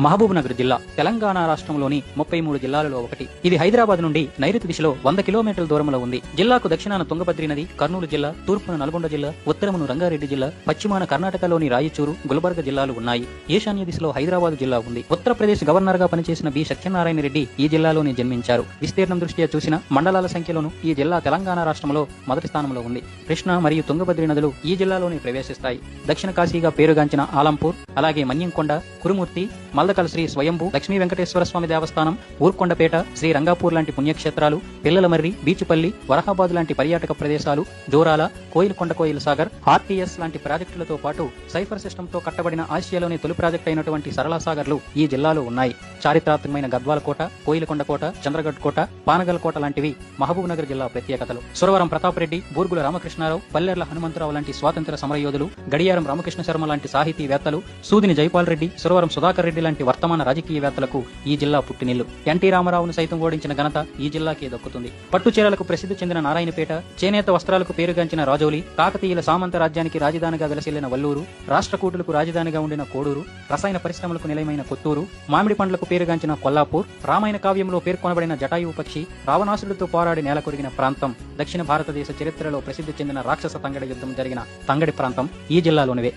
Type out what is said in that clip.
మహబూబ్నగర్ జిల్లా తెలంగాణ రాష్ట్రంలోని 33 జిల్లాలలో ఒకటి. ఇది హైదరాబాద్ నుండి నైరుతి దిశలో 100 కిలోమీటర్ల దూరంలో ఉంది. జిల్లాకు దక్షిణాన తుంగభద్రి నది, కర్నూలు జిల్లా, తూర్పున నల్గొండ జిల్లా, ఉత్తరమును రంగారెడ్డి జిల్లా, పశ్చిమాన కర్ణాటకలోని రాయచూరు, గుల్బర్గ జిల్లాలు ఉన్నాయి. ఈశాన్య దిశలో హైదరాబాద్ జిల్లా ఉంది. ఉత్తరప్రదేశ్ గవర్నర్ గా పనిచేసిన బి సత్యనారాయణ రెడ్డి ఈ జిల్లాలోనే జన్మించారు. విస్తీర్ణం దృష్ట్యా చూసిన మండలాల సంఖ్యలోను ఈ జిల్లా తెలంగాణ రాష్ట్రంలో మొదటి స్థానంలో ఉంది. కృష్ణ మరియు తుంగభద్రి నదులు ఈ జిల్లాలోనే ప్రవేశిస్తాయి. దక్షిణ కాశీగా పేరుగాంచిన ఆలంపూర్, అలాగే మన్యంకొండ, కురుమూర్తి, మల్దకల్ శ్రీ స్వయంభూ, లక్ష్మీ వెంకటేశ్వర స్వామి దేవస్థానం, ఊర్కొండపేట, శ్రీ రంగాపూర్ లాంటి పుణ్యక్షేత్రాలు, పిల్లలమర్రి, బీచుపల్లి, వరహాబాద్ లాంటి పర్యాటక ప్రదేశాలు, జోరాల, కోయిలకొండ కోయిల్ సాగర్, ఆర్టీఎస్ లాంటి ప్రాజెక్టులతో పాటు సైఫర్ సిస్టమ్ తో కట్టబడిన ఆసియాలోని తొలి ప్రాజెక్ట్ అయినటువంటి సరళ సాగర్లు ఈ జిల్లాలో ఉన్నాయి. చారిత్రాత్మకమైన గద్వాల కోట, కోయిలకొండ కోట, చంద్రగఢ్ కోట, పానగల్ కోట లాంటివి మహబూబ్ నగర్ జిల్లా ప్రత్యేకతలు. సురవరం ప్రతాప్ రెడ్డి, బూర్గుల రామకృష్ణారావు, పల్లెర్ల హనుమంతరావు లాంటి స్వాతంత్ర సమరయోధులు, గడియారం రామకృష్ణ శర్మ లాంటి సాహితీవేత్తలు, సూదిని జైపాల్ రెడ్డి, సురవరం సుధాకర్ రెడ్డి లాంటి వర్తమాన రాజకీయవేత్తలకు ఈ జిల్లా పుట్టినిల్లు. ఎన్టీ రామారావును సైతం ఓడించిన ఘనత ఈ జిల్లాకే దక్కుతుంది. పట్టు చీరలకు ప్రసిద్ధి చెందిన నారాయణపేట, చేనేత వస్త్రాలకు పేరుగాంచిన రాజోలి, కాకతీయుల సామంత రాజ్యానికి రాజధానిగా వెలసిల్లిన వల్లూరు, రాష్ట్రకూటులకు రాజధానిగా ఉండిన కోడూరు, రసాయన పరిశ్రమలకు నిలయమైన కొత్తూరు, మామిడి పండ్లకు పేరుగాంచిన కొల్లాపూర్, రామాయణ కావ్యంలో పేర్కొనబడిన జటాయువు పక్షి, రావణాసుడితో పోరాడి నేల కొరిగిన ప్రాంతం, దక్షిణ భారతదేశ చరిత్రలో ప్రసిద్ధి చెందిన రాక్షస తంగడి యుద్ధం జరిగిన తంగడి ప్రాంతం ఈ జిల్లాలోనివే.